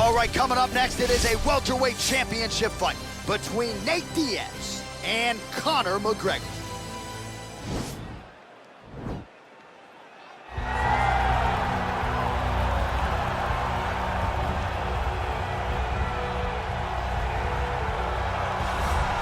All right, coming up next, it is a welterweight championship fight between Nate Diaz and Conor McGregor.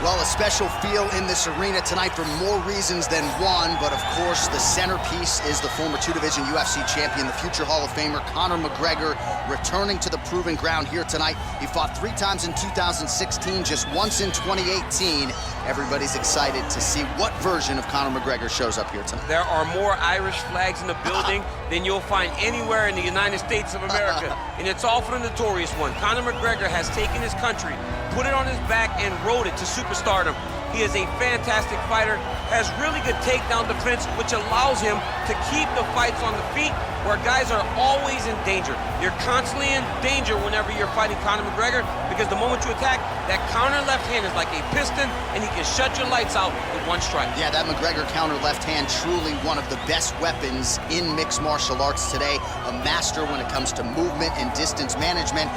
Well, a special feel in this arena tonight for more reasons than one, but of course the centerpiece is the former two-division UFC champion, the future Hall of Famer, Conor McGregor, returning to the proving ground here tonight. He fought 3 times in 2016, just once in 2018. Everybody's excited to see what version of Conor McGregor shows up here tonight. There are more Irish flags in the building than you'll find anywhere in the United States of America, and it's all for the notorious one. Conor McGregor has taken his country, put it on his back, and rode it to superstardom. He is a fantastic fighter, has really good takedown defense, which allows him to keep the fights on the feet where guys are always in danger. You're constantly in danger whenever you're fighting Conor McGregor, because the moment you attack, that counter left hand is like a piston, and he can shut your lights out with one strike. Yeah, that McGregor counter left hand, truly one of the best weapons in mixed martial arts today. A master when it comes to movement and distance management.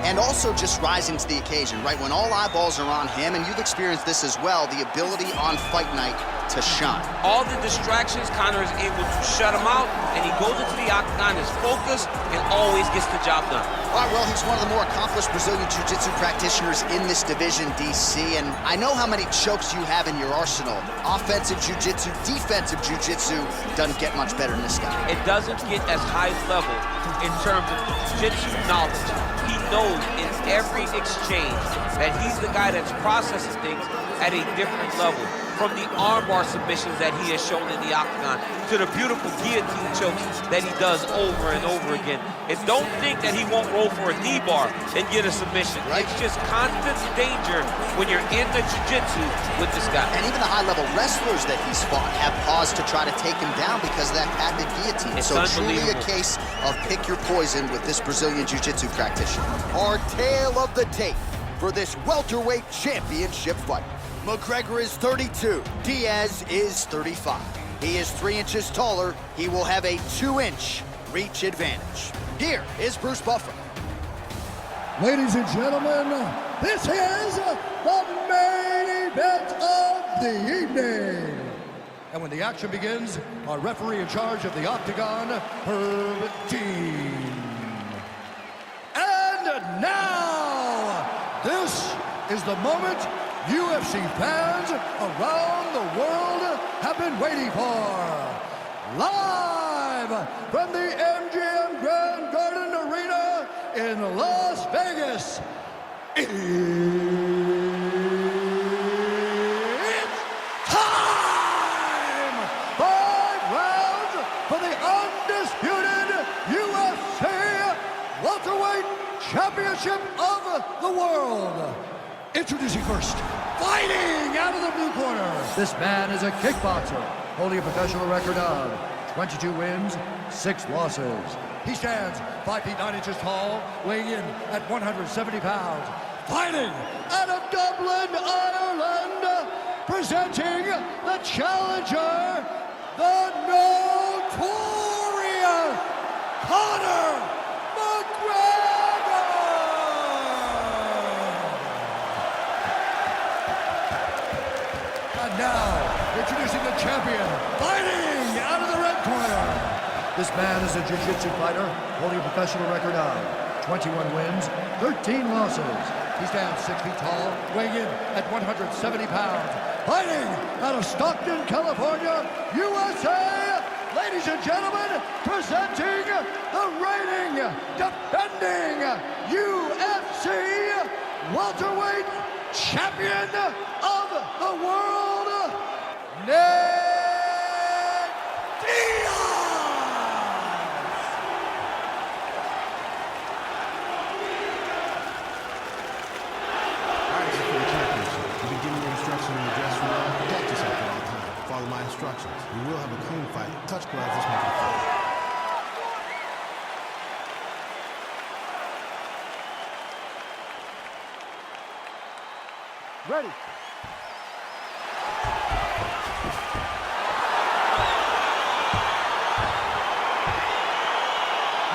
And also just rising to the occasion, right? When all eyeballs are on him, and you've experienced this as well, the ability on fight night to shine. All the distractions, Conor is able to shut them out, and he goes into the octagon, is focused, and always gets the job done. All right, well, he's one of the more accomplished Brazilian Jiu-Jitsu practitioners in this division, DC, and I know how many chokes you have in your arsenal. Offensive Jiu-Jitsu, defensive Jiu-Jitsu doesn't get much better than this guy. It doesn't get as high level in terms of Jiu-Jitsu knowledge. He knows in every exchange that he's the guy that's processing things at a different level. From the armbar submissions that he has shown in the octagon to the beautiful guillotine chokes that he does over and over again. And don't think that he won't roll for a knee bar and get a submission. Right. It's just constant danger when you're in the jiu-jitsu with this guy. And even the high-level wrestlers that he's fought have paused to try to take him down because of that patented guillotine. It's so truly a case of pick your poison with this Brazilian jiu-jitsu practitioner. Our tale of the tape for this welterweight championship fight. McGregor is 32, Diaz is 35. He is 3 inches taller. He will have a 2-inch reach advantage. Here is Bruce Buffer. Ladies and gentlemen, this is the main event of the evening. And when the action begins, our referee in charge of the octagon, Herb Dean. And now, this is the moment UFC fans around the world have been waiting for. Live from the MGM Grand Garden Arena in Las Vegas, it's time! 5 rounds for the undisputed UFC Welterweight Championship of the World. Introducing first, fighting out of the blue corner. This man is a kickboxer, holding a professional record of 22 wins, 6 losses. He stands 5 feet 9 inches tall, weighing in at 170 pounds. Fighting out of Dublin, Ireland, presenting the challenger, the notorious Conor McGregor. And now, introducing the champion, fighting out of the red corner. This man is a jiu-jitsu fighter, holding a professional record of 21 wins, 13 losses. He stands 6 feet tall, weighing in at 170 pounds. Fighting out of Stockton, California, USA. Ladies and gentlemen, presenting the reigning, defending UFC welterweight champion of the world, Nate Diaz! Follow my instructions. We will have a clean fight. Touch gloves, this makes it fun. Ready.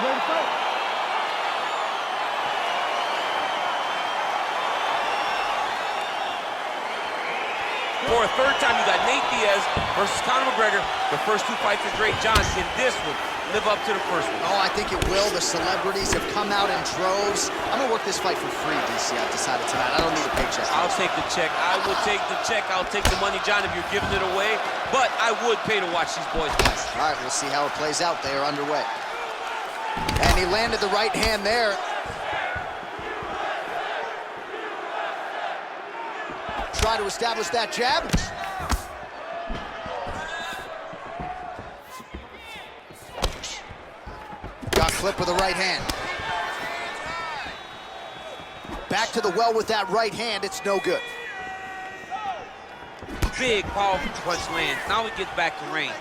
Ready to fight. for a third time. You got Nate Diaz versus Conor McGregor. The first two fights are great. John, can this one live up to the first one? Oh, I think it will. The celebrities have come out in droves. I'm gonna work this fight for free, DC. I've decided tonight. I don't need a paycheck. I'll take the check. I will take the check. I'll take the money, John, if you're giving it away. But I would pay to watch these boys fight. All right, we'll see how it plays out. They are underway. And he landed the right hand there. Try to establish that jab. Got clipped with the right hand. Back to the well with that right hand. It's no good. Big, powerful punch lands. Now he gets back to range.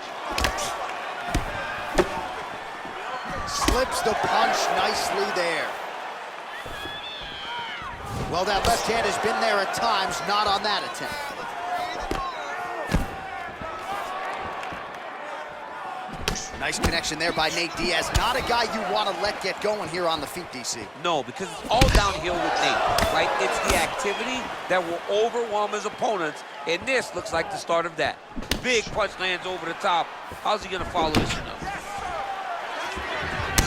Slips the punch nicely there. Well, that left hand has been there at times, not on that attempt. Nice connection there by Nate Diaz. Not a guy you want to let get going here on the feet, DC. No, because it's all downhill with Nate, right? It's the activity that will overwhelm his opponents, and this looks like the start of that. Big punch lands over the top. How's he going to follow this one up?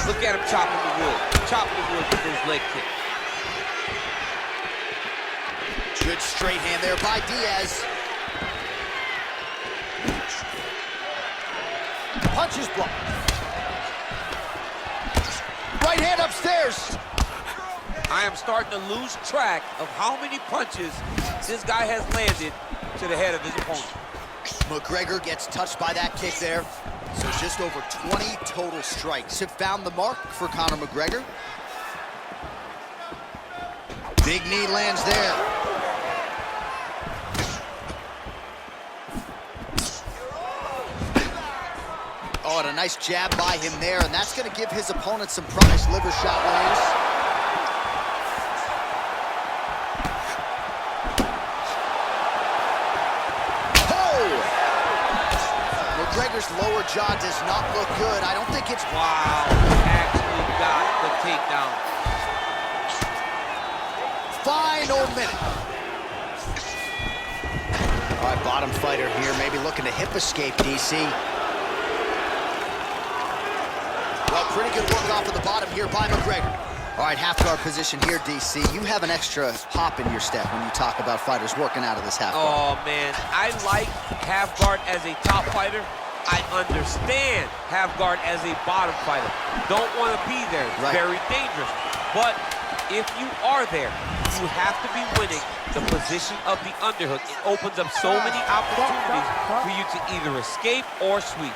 Look at him chopping the wood. Chopping the wood with those leg kicks. Good straight hand there by Diaz. Punches blocked. Right hand upstairs. I am starting to lose track of how many punches this guy has landed to the head of his opponent. McGregor gets touched by that kick there. So just over 20 total strikes have found the mark for Conor McGregor. Big knee lands there. Oh, and a nice jab by him there, and that's going to give his opponent some price. Liver shot lands. Oh! McGregor's lower jaw does not look good. I don't think it's... Wow, actually got the takedown. Final minute. All right, bottom fighter here, maybe looking to hip escape, DC. Well, pretty good work off of the bottom here by McGregor. All right, half guard position here, DC. You have an extra hop in your step when you talk about fighters working out of this half guard. Oh, man, I like half guard as a top fighter. I understand half guard as a bottom fighter. Don't want to be there. It's right. Very dangerous. But if you are there, you have to be winning the position of the underhook. It opens up so many opportunities for you to either escape or sweep.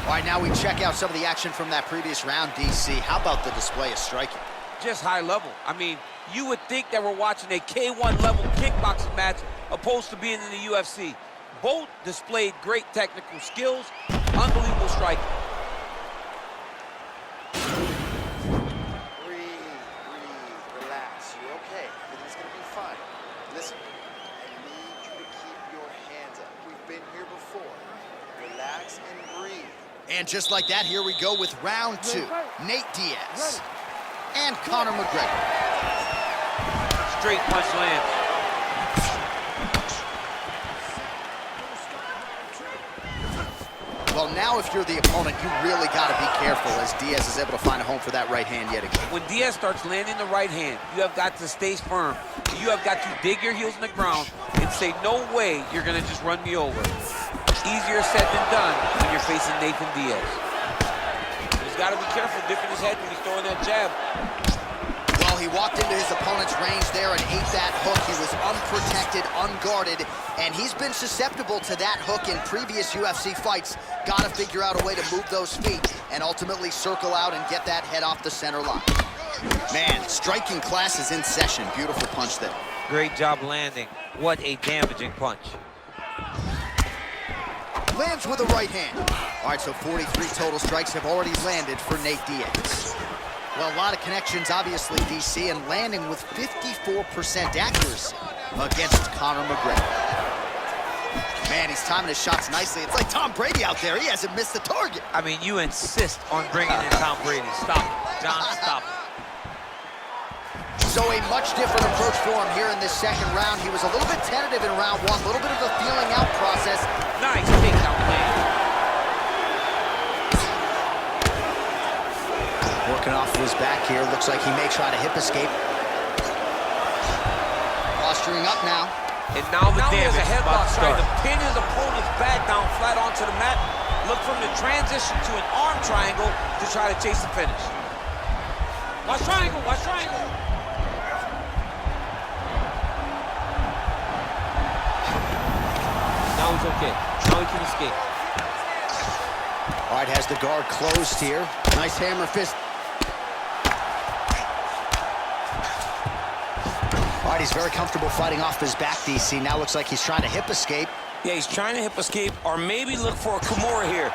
All right, now we check out some of the action from that previous round, DC. How about the display of striking? Just high level. I mean, you would think that we're watching a K1 level kickboxing match opposed to being in the UFC. Both displayed great technical skills, unbelievable striking. Relax, you're okay. Everything's gonna be fine. Listen, I need you to keep your hands up. We've been here before. Relax and breathe. And just like that, here we go with round two. Nate Diaz and Conor McGregor. Straight punch lands. Well, now if you're the opponent, you really got to be careful as Diaz is able to find a home for that right hand yet again. When Diaz starts landing the right hand, you have got to stay firm. You have got to dig your heels in the ground and say, no way you're going to just run me over. Easier said than done when you're facing Nathan Diaz. He's got to be careful dipping his head when he's throwing that jab. Well, he walked into his opponent's range there and ate that hook. He was unprotected, unguarded, and he's been susceptible to that hook in previous UFC fights. Got to figure out a way to move those feet and ultimately circle out and get that head off the center line. Man, striking class is in session. Beautiful punch there. Great job landing. What a damaging punch. Lands with a right hand. All right, so 43 total strikes have already landed for Nate Diaz. Well, a lot of connections, obviously, DC, and landing with 54% accuracy against Conor McGregor. Man, he's timing his shots nicely. It's like Tom Brady out there. He hasn't missed the target. I mean, you insist on bringing in Tom Brady. Stop it. John, stop it. So a much different approach for him here in this second round. He was a little bit tentative in round one, a little bit of a feeling out process. Nice takedown land. Working off of his back here. Looks like he may try to hip escape. Posturing up now. And now the damage there's a headlock trying trying to pin his opponent's back down flat onto the mat. Look from the transition to an arm triangle to try to chase the finish. Watch triangle, watch triangle. Now he's okay. Now he can escape. All right, has the guard closed here. Nice hammer fist. All right, he's very comfortable fighting off his back, DC. Now looks like he's trying to hip escape. Yeah, he's trying to hip escape or maybe look for a Kimura here.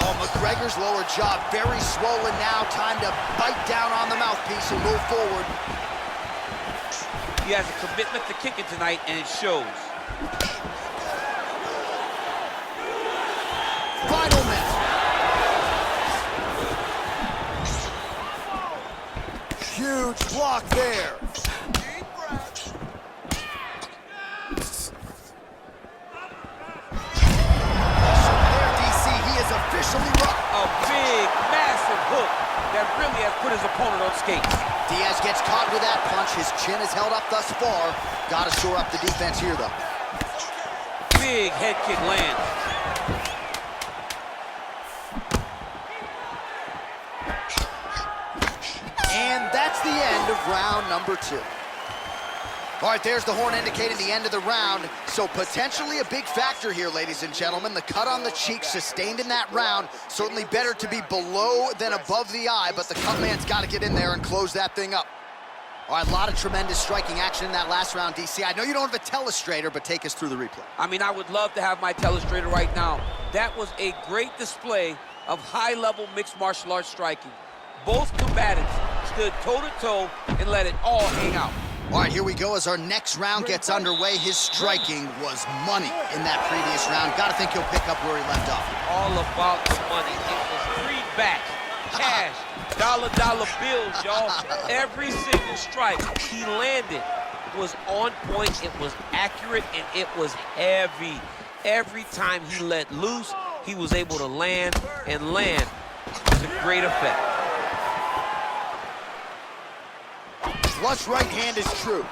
Oh, McGregor's lower jaw very swollen now. Time to bite down on the mouthpiece and move forward. He has a commitment to kicking tonight, and it shows. Final minute. Huge block there. Officially rocked. A big, massive hook that really has put his opponent on skates. Diaz gets caught with that punch. His chin is held up thus far. Got to shore up the defense here, though. Big head kick lands. And that's the end of round number 2. All right, there's the horn indicating the end of the round. So potentially a big factor here, ladies and gentlemen. The cut on the cheek sustained in that round. Certainly better to be below than above the eye, but the cut man's got to get in there and close that thing up. All right, a lot of tremendous striking action in that last round, DC. I know you don't have a telestrator, but take us through the replay. I mean, I would love to have my telestrator right now. That was a great display of high-level mixed martial arts striking. Both combatants stood toe-to-toe and let it all hang out. All right, here we go as our next round gets underway. His striking was money in that previous round. Got to think he'll pick up where he left off. All about the money. It was greenback, cash, dollar bills, y'all. Every single strike he landed was on point, it was accurate, and it was heavy. Every time he let loose, he was able to land and land to great effect. Flush right hand is true.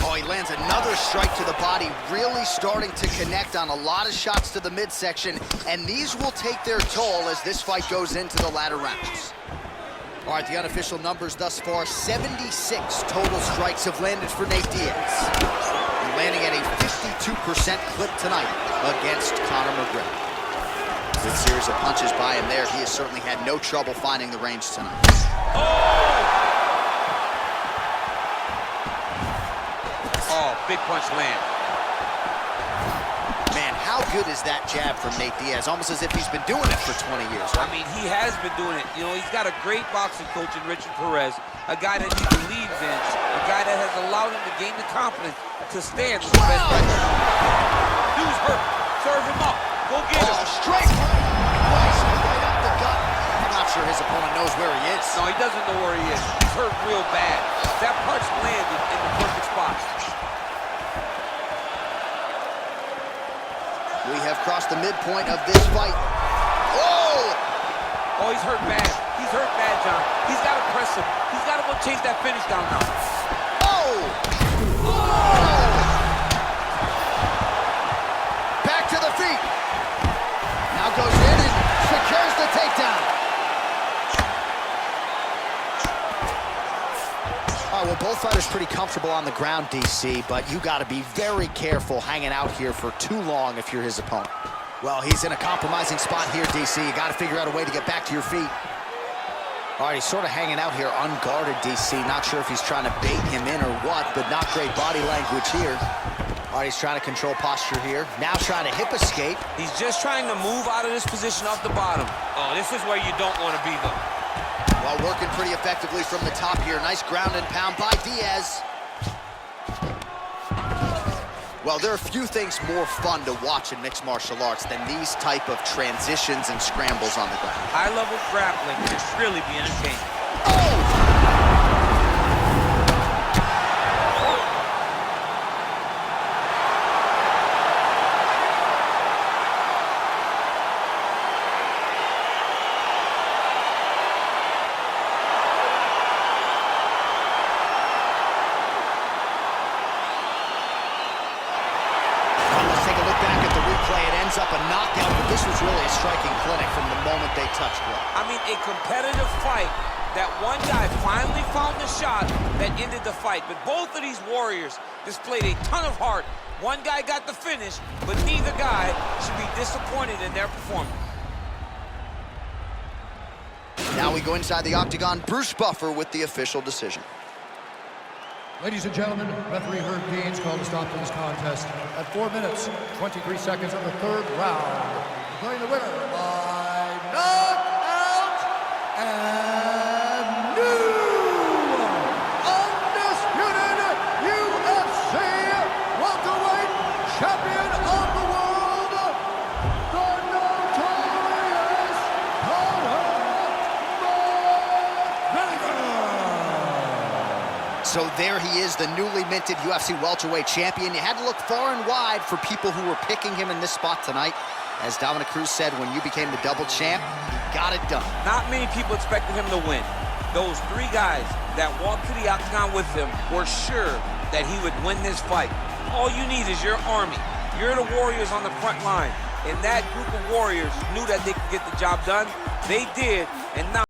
Oh, he lands another strike to the body, really starting to connect on a lot of shots to the midsection, and these will take their toll as this fight goes into the latter rounds. All right, the unofficial numbers thus far, 76 total strikes have landed for Nate Diaz. Landing at a 52% clip tonight against Conor McGregor. Good series of punches by him there. He has certainly had no trouble finding the range tonight. Oh, big punch land. Man, how good is that jab from Nate Diaz? Almost as if he's been doing it for 20 years, right? I mean, he has been doing it. You know, he's got a great boxing coach in Richard Perez, a guy that he believes in, a guy that has allowed him to gain the confidence to stand with the best fighter. Dude's hurt. Serve him up. Go get him. Straight right up the gut. I'm not sure his opponent knows where he is. No, he doesn't know where he is. He's hurt real bad. That punch landed in the perfect spot. We have crossed the midpoint of this fight. Oh! Oh, he's hurt bad. He's hurt bad, John. He's got to press him. He's got to go chase that finish down now. Oh! Oh! Back to the feet. Now goes in and secures the takedown. All right, well, both fighters pretty comfortable on the ground, DC, but you got to be very careful hanging out here for too long if you're his opponent. Well, he's in a compromising spot here, DC. You got to figure out a way to get back to your feet. All right, he's sort of hanging out here unguarded, DC. Not sure if he's trying to bait him in or what, but not great body language here. All right, he's trying to control posture here. Now trying to hip escape. He's just trying to move out of this position off the bottom. Oh, this is where you don't want to be, though. Well, working pretty effectively from the top here. Nice ground and pound by Diaz. Well, there are few things more fun to watch in mixed martial arts than these type of transitions and scrambles on the ground. High-level grappling can really be entertaining. Oh! take a look back at the replay. It ends up a knockout, but this was really a striking clinic from the moment they touched blood. I mean, a competitive fight that one guy finally found the shot that ended the fight. But both of these warriors displayed a ton of heart. One guy got the finish, but neither guy should be disappointed in their performance. Now we go inside the octagon. Bruce Buffer with the official decision. Ladies and gentlemen, referee Herb Dean's called a stop to this contest at 4 minutes, 23 seconds of the third round. Declaring the winner by knockout and new undisputed UFC welterweight champion of the world, the notorious Conor McGregor. So there he is, the newly minted UFC welterweight champion. You had to look far and wide for people who were picking him in this spot tonight. As Dominic Cruz said, when you became the double champ, he got it done. Not many people expected him to win. Those three guys that walked to the octagon with him were sure that he would win this fight. All you need is your army. You're the warriors on the front line. And that group of warriors knew that they could get the job done. They did, and now